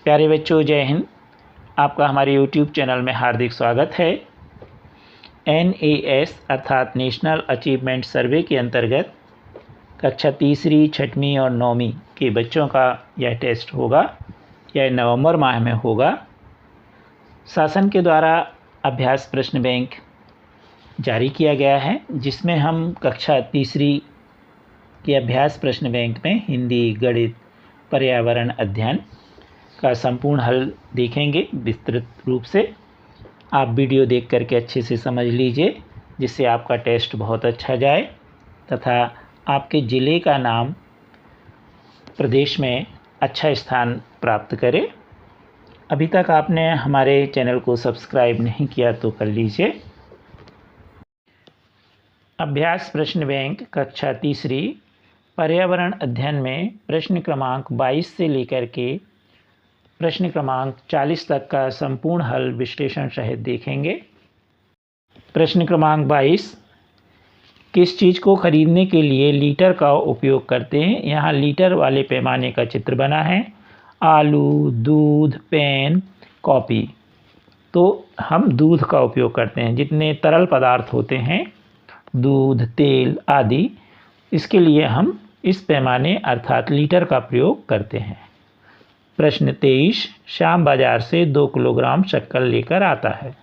प्यारे बच्चों, जय हिंद। आपका हमारे YouTube चैनल में हार्दिक स्वागत है। NAS अर्थात नेशनल अचीवमेंट सर्वे के अंतर्गत कक्षा तीसरी, छठवीं और नौवीं के बच्चों का यह टेस्ट होगा। यह नवंबर माह में होगा। शासन के द्वारा अभ्यास प्रश्न बैंक जारी किया गया है, जिसमें हम कक्षा तीसरी के अभ्यास प्रश्न बैंक में हिंदी, गणित, पर्यावरण अध्ययन का संपूर्ण हल देखेंगे विस्तृत रूप से। आप वीडियो देख करके अच्छे से समझ लीजिए, जिससे आपका टेस्ट बहुत अच्छा जाए तथा आपके ज़िले का नाम प्रदेश में अच्छा स्थान प्राप्त करे। अभी तक आपने हमारे चैनल को सब्सक्राइब नहीं किया तो कर लीजिए। अभ्यास प्रश्न बैंक कक्षा तीसरी पर्यावरण अध्ययन में प्रश्न क्रमांक 22 से लेकर के प्रश्न क्रमांक 40 तक का संपूर्ण हल विश्लेषण सहित देखेंगे। प्रश्न क्रमांक 22, किस चीज़ को खरीदने के लिए लीटर का उपयोग करते हैं? यहाँ लीटर वाले पैमाने का चित्र बना है। आलू, दूध, पेन, कॉपी। तो हम दूध का उपयोग करते हैं। जितने तरल पदार्थ होते हैं, दूध, तेल आदि, इसके लिए हम इस पैमाने अर्थात लीटर का प्रयोग करते हैं। प्रश्न 23, श्याम बाजार से 2 किलोग्राम शक्कर लेकर आता है,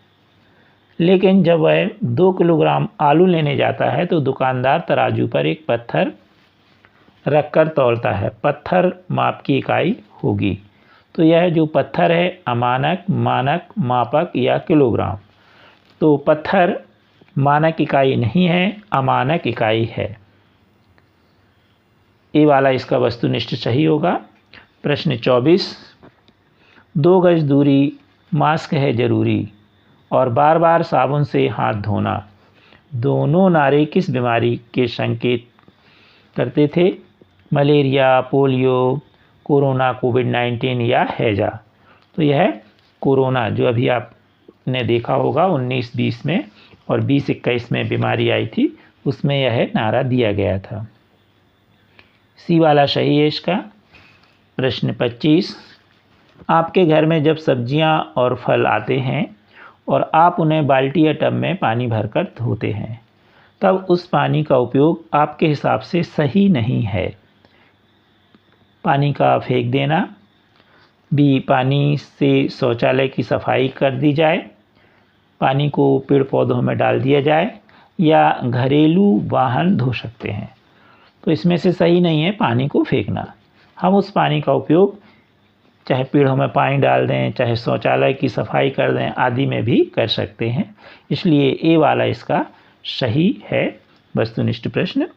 लेकिन जब वह 2 किलोग्राम आलू लेने जाता है तो दुकानदार तराजू पर एक पत्थर रखकर तौलता है। पत्थर माप की इकाई होगी। तो यह जो पत्थर है अमानक, मानक, मापक या किलोग्राम। तो पत्थर मानक इकाई नहीं है, अमानक इकाई है। ये वाला इसका वस्तुनिष्ठ सही होगा। प्रश्न 24, 2 गज दूरी मास्क है जरूरी और बार बार साबुन से हाथ धोना, दोनों नारे किस बीमारी के संकेत करते थे? मलेरिया, पोलियो, कोरोना, कोविड-19 या हैजा। तो यह कोरोना जो अभी आपने देखा होगा 19-20 में और 20-21 में बीमारी आई थी, उसमें यह नारा दिया गया था। सी वाला सही है इसका। प्रश्न 25, आपके घर में जब सब्जियां और फल आते हैं और आप उन्हें बाल्टी या टब में पानी भरकर धोते हैं, तब उस पानी का उपयोग आपके हिसाब से सही नहीं है। पानी का फेंक देना, बी पानी से शौचालय की सफाई कर दी जाए, पानी को पेड़ पौधों में डाल दिया जाए, या घरेलू वाहन धो सकते हैं। तो इसमें से सही नहीं है पानी को फेंकना। हम उस पानी का उपयोग चाहे पेड़ों में पानी डाल दें, चाहे शौचालय की सफाई कर दें आदि में भी कर सकते हैं। इसलिए ए वाला इसका सही है वस्तुनिष्ठ प्रश्न।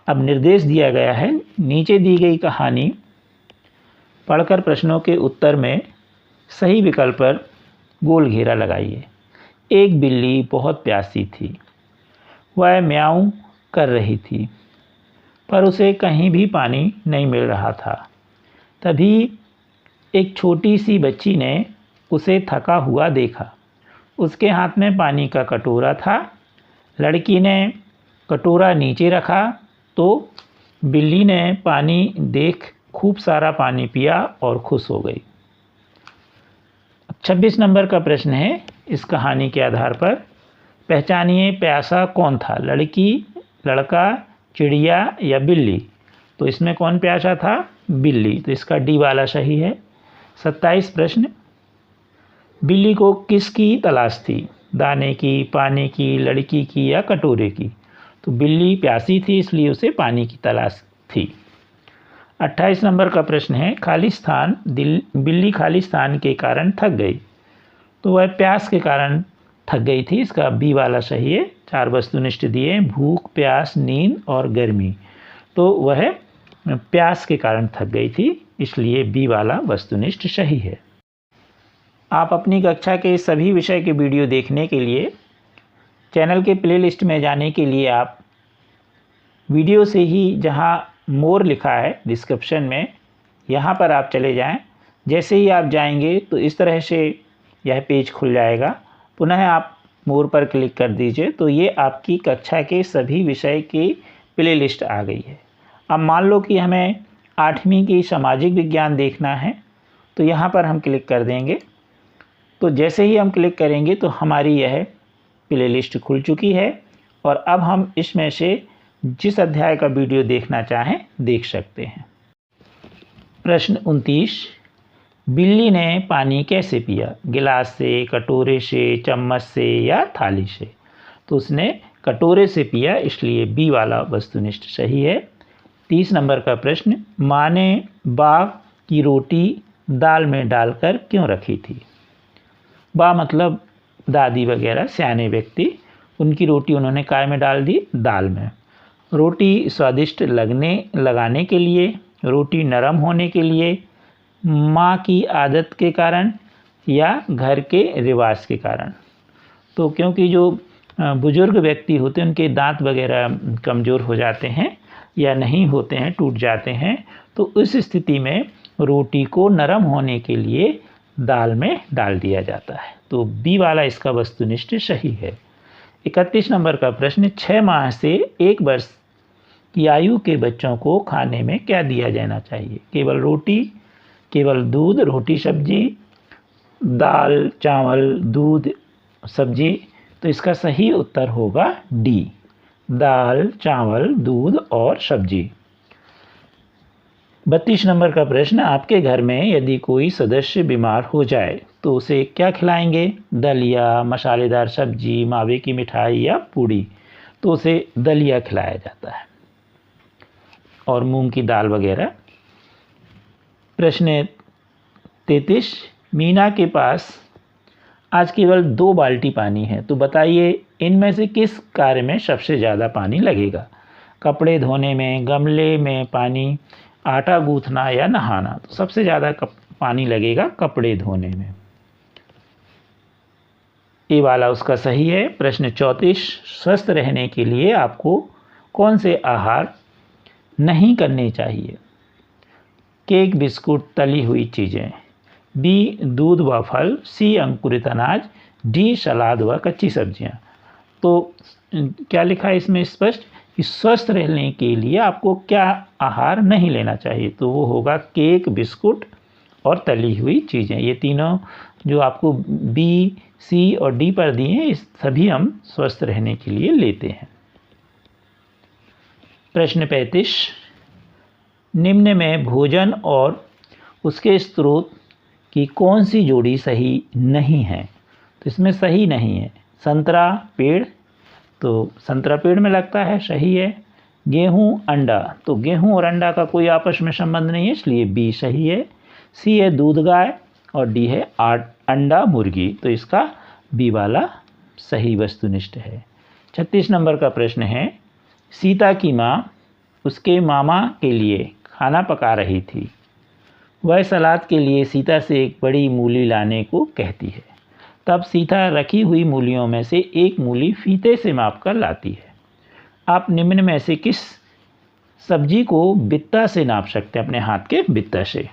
अब निर्देश दिया गया है, नीचे दी गई कहानी पढ़कर प्रश्नों के उत्तर में सही विकल्प पर गोल घेरा लगाइए। एक बिल्ली बहुत प्यासी थी। वह म्याऊं कर रही थी, पर उसे कहीं भी पानी नहीं मिल रहा था। तभी एक छोटी सी बच्ची ने उसे थका हुआ देखा। उसके हाथ में पानी का कटोरा था। लड़की ने कटोरा नीचे रखा तो बिल्ली ने पानी देख खूब सारा पानी पिया और खुश हो गई। 26 नंबर का प्रश्न है। इस कहानी के आधार पर पहचानिए प्यासा कौन था? लड़की, लड़का, चिड़िया या बिल्ली? तो इसमें कौन प्यासा था? बिल्ली। तो इसका डी वाला सही है। 27 प्रश्न, बिल्ली को किसकी तलाश थी? दाने की, पानी की, लड़की की या कटोरे की? तो बिल्ली प्यासी थी, इसलिए उसे पानी की तलाश थी। 28 नंबर का प्रश्न है, खाली स्थान बिल्ली खाली स्थान के कारण थक गई। तो वह प्यास के कारण थक गई थी। इसका बी वाला सही है। 4 वस्तुनिष्ठ दिए, भूख, प्यास, नींद और गर्मी। तो वह प्यास के कारण थक गई थी, इसलिए बी वाला वस्तुनिष्ठ सही है। आप अपनी कक्षा के सभी विषय के वीडियो देखने के लिए चैनल के प्लेलिस्ट में जाने के लिए आप वीडियो से ही जहां मोर लिखा है डिस्क्रिप्शन में, यहां पर आप चले जाएं। जैसे ही आप जाएंगे तो इस तरह से यह पेज खुल जाएगा। पुनः आप मोर पर क्लिक कर दीजिए तो ये आपकी कक्षा के सभी विषय की प्लेलिस्ट आ गई है। अब मान लो कि हमें 8वीं की सामाजिक विज्ञान देखना है, तो यहाँ पर हम क्लिक कर देंगे। तो जैसे ही हम क्लिक करेंगे तो हमारी यह प्लेलिस्ट खुल चुकी है और अब हम इसमें से जिस अध्याय का वीडियो देखना चाहें देख सकते हैं। प्रश्न 29, बिल्ली ने पानी कैसे पिया? गिलास से, कटोरे से, चम्मच से या थाली से? तो उसने कटोरे से पिया, इसलिए बी वाला वस्तुनिष्ठ सही है। 30 नंबर का प्रश्न, माँ ने बाघ की रोटी दाल में डालकर क्यों रखी थी? बा मतलब दादी वगैरह सियाने व्यक्ति, उनकी रोटी उन्होंने काय में डाल दी? दाल में। रोटी स्वादिष्ट लगाने के लिए, रोटी नरम होने के लिए, माँ की आदत के कारण या घर के रिवाज के कारण? तो क्योंकि जो बुजुर्ग व्यक्ति होते हैं उनके दांत वगैरह कमज़ोर हो जाते हैं या नहीं होते हैं, टूट जाते हैं, तो उस स्थिति में रोटी को नरम होने के लिए दाल में डाल दिया जाता है। तो बी वाला इसका वस्तुनिष्ठ सही है। 31 नंबर का प्रश्न, 6 माह से 1 वर्ष की आयु के बच्चों को खाने में क्या दिया जाना चाहिए? केवल रोटी, केवल दूध, रोटी सब्जी, दाल चावल दूध सब्जी? तो इसका सही उत्तर होगा डी, दाल चावल दूध और सब्जी। 32 नंबर का प्रश्न, आपके घर में यदि कोई सदस्य बीमार हो जाए तो उसे क्या खिलाएंगे? दलिया, मसालेदार सब्जी, मावे की मिठाई या पूड़ी? तो उसे दलिया खिलाया जाता है और मूंग की दाल वगैरह। प्रश्न 33, मीना के पास आज केवल 2 बाल्टी पानी है, तो बताइए इनमें से किस कार्य में सबसे ज़्यादा पानी लगेगा? कपड़े धोने में, गमले में पानी, आटा गूंथना या नहाना? तो सबसे ज़्यादा पानी लगेगा कपड़े धोने में। ये वाला उसका सही है। प्रश्न 34, स्वस्थ रहने के लिए आपको कौन से आहार नहीं करने चाहिए? केक, बिस्कुट, तली हुई चीज़ें? बी दूध व फल, सी अंकुरित अनाज, डी सलाद व कच्ची सब्जियां? तो क्या लिखा है इसमें स्पष्ट कि स्वस्थ रहने के लिए आपको क्या आहार नहीं लेना चाहिए? तो वो होगा केक, बिस्कुट और तली हुई चीज़ें। ये तीनों जो आपको बी, सी और डी पर दिए हैं, इस सभी हम स्वस्थ रहने के लिए लेते हैं। प्रश्न 35, निम्न में भोजन और उसके स्रोत की कौन सी जोड़ी सही नहीं है? तो इसमें सही नहीं है। संतरा पेड़, तो संतरा पेड़ में लगता है, सही है। गेहूं, अंडा, तो गेहूं और अंडा का कोई आपस में संबंध नहीं है, इसलिए बी सही है। सी है दूध गाय और डी है अंडा मुर्गी, तो इसका बी वाला सही वस्तुनिष्ठ है। 36 नंबर का प्रश्न है, सीता की माँ उसके मामा के लिए खाना पका रही थी। वह सलाद के लिए सीता से एक बड़ी मूली लाने को कहती है। तब सीता रखी हुई मूलियों में से एक मूली फीते से मापकर लाती है। आप निम्न में से किस सब्जी को बित्ता से नाप सकते हैं? अपने हाथ के बित्ता से?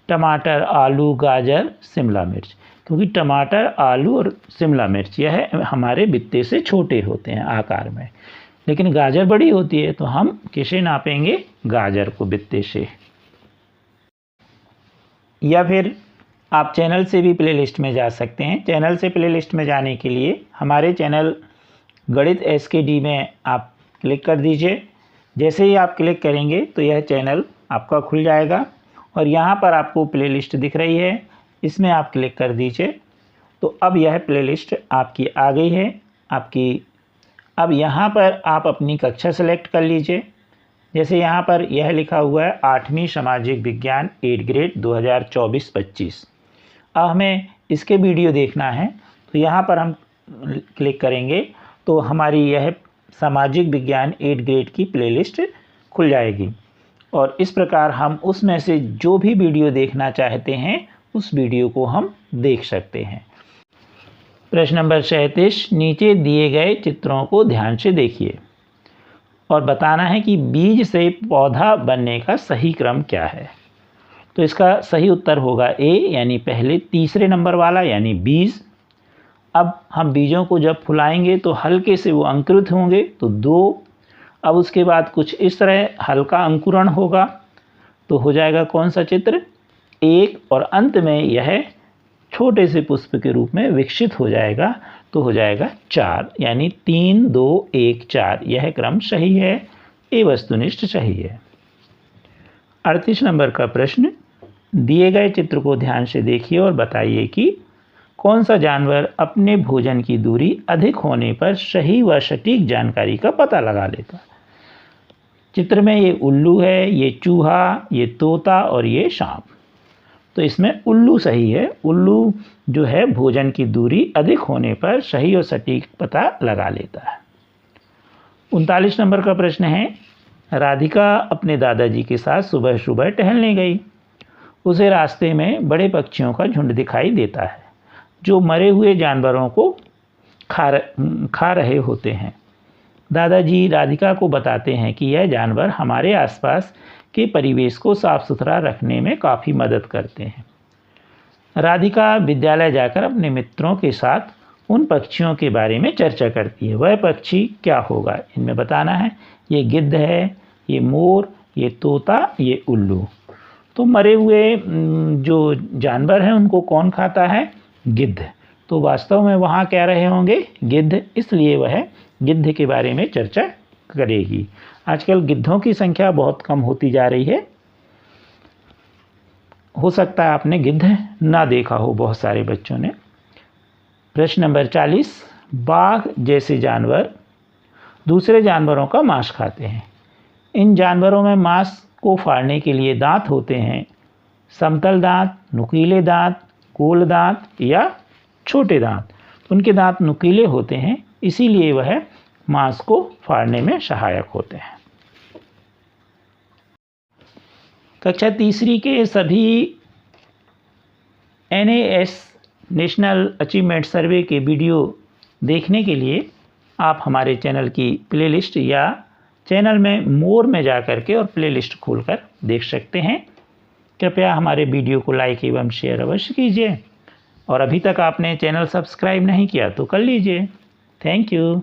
टमाटर, आलू, गाजर, शिमला मिर्च? क्योंकि टमाटर, आलू और शिमला मिर्च यह हमारे बित्ते से छोटे होते हैं आकार में, लेकिन गाजर बड़ी होती है, तो हम किसे नापेंगे? गाजर को बित्ते से। या फिर आप चैनल से भी प्लेलिस्ट में जा सकते हैं। चैनल से प्लेलिस्ट में जाने के लिए हमारे चैनल गणित SKD में आप क्लिक कर दीजिए। जैसे ही आप क्लिक करेंगे तो यह चैनल आपका खुल जाएगा और यहाँ पर आपको प्लेलिस्ट दिख रही है, इसमें आप क्लिक कर दीजिए। तो अब यह प्लेलिस्ट आपकी आ गई है अब यहाँ पर आप अपनी कक्षा सेलेक्ट कर लीजिए। जैसे यहाँ पर यह लिखा हुआ है 8वीं सामाजिक विज्ञान 8 ग्रेड 2024-25। अब हमें इसके वीडियो देखना है, तो यहाँ पर हम क्लिक करेंगे तो हमारी यह सामाजिक विज्ञान 8 ग्रेड की प्लेलिस्ट खुल जाएगी और इस प्रकार हम उसमें से जो भी वीडियो देखना चाहते हैं उस वीडियो को हम देख सकते हैं। प्रश्न नंबर 37, नीचे दिए गए चित्रों को ध्यान से देखिए और बताना है कि बीज से पौधा बनने का सही क्रम क्या है। तो इसका सही उत्तर होगा ए, यानी पहले तीसरे नंबर वाला, यानी बीज। अब हम बीजों को जब फुलाएंगे तो हल्के से वो अंकुरित होंगे, तो 2। अब उसके बाद कुछ इस तरह हल्का अंकुरण होगा, तो हो जाएगा कौन सा चित्र? एक और अंत में यह छोटे से पुष्प के रूप में विकसित हो जाएगा, तो हो जाएगा 4, यानी 3 2 1 4। यह क्रम सही है, ए वस्तुनिष्ठ सही है। 38 नंबर का प्रश्न, दिए गए चित्र को ध्यान से देखिए और बताइए कि कौन सा जानवर अपने भोजन की दूरी अधिक होने पर सही व सटीक जानकारी का पता लगा लेता। चित्र में ये उल्लू है, ये चूहा, ये तोता और ये सांप। तो इसमें उल्लू सही है। उल्लू जो है भोजन की दूरी अधिक होने पर सही और सटीक पता लगा लेता है। 39 नंबर का प्रश्न है, राधिका अपने दादाजी के साथ सुबह सुबह टहलने गई। उसे रास्ते में बड़े पक्षियों का झुंड दिखाई देता है जो मरे हुए जानवरों को खा रहे होते हैं। दादाजी राधिका को बताते हैं कि यह जानवर हमारे आसपास के परिवेश को साफ सुथरा रखने में काफ़ी मदद करते हैं। राधिका विद्यालय जाकर अपने मित्रों के साथ उन पक्षियों के बारे में चर्चा करती है। वह पक्षी क्या होगा, इनमें बताना है। ये गिद्ध है, ये मोर, ये तोता, ये उल्लू। तो मरे हुए जो जानवर हैं उनको कौन खाता है, गिद्ध। तो वास्तव में वहाँ क्या रहे होंगे, गिद्ध, इसलिए वह गिद्ध के बारे में चर्चा करेगी। आजकल गिद्धों की संख्या बहुत कम होती जा रही है। हो सकता है आपने गिद्ध ना देखा हो बहुत सारे बच्चों ने। प्रश्न नंबर 40, बाघ जैसे जानवर दूसरे जानवरों का मांस खाते हैं। इन जानवरों में मांस को फाड़ने के लिए दांत होते हैं। समतल दांत, नुकीले दांत, गोल दांत या छोटे दांत। उनके दांत नुकीले होते हैं, इसीलिए वह मांस को फाड़ने में सहायक होते हैं। कक्षा तीसरी के सभी NAS नेशनल अचीवमेंट सर्वे के वीडियो देखने के लिए आप हमारे चैनल की प्लेलिस्ट या चैनल में मोर में जा कर के और प्लेलिस्ट खोलकर देख सकते हैं। कृपया हमारे वीडियो को लाइक एवं शेयर अवश्य कीजिए और अभी तक आपने चैनल सब्सक्राइब नहीं किया तो कर लीजिए। Thank you.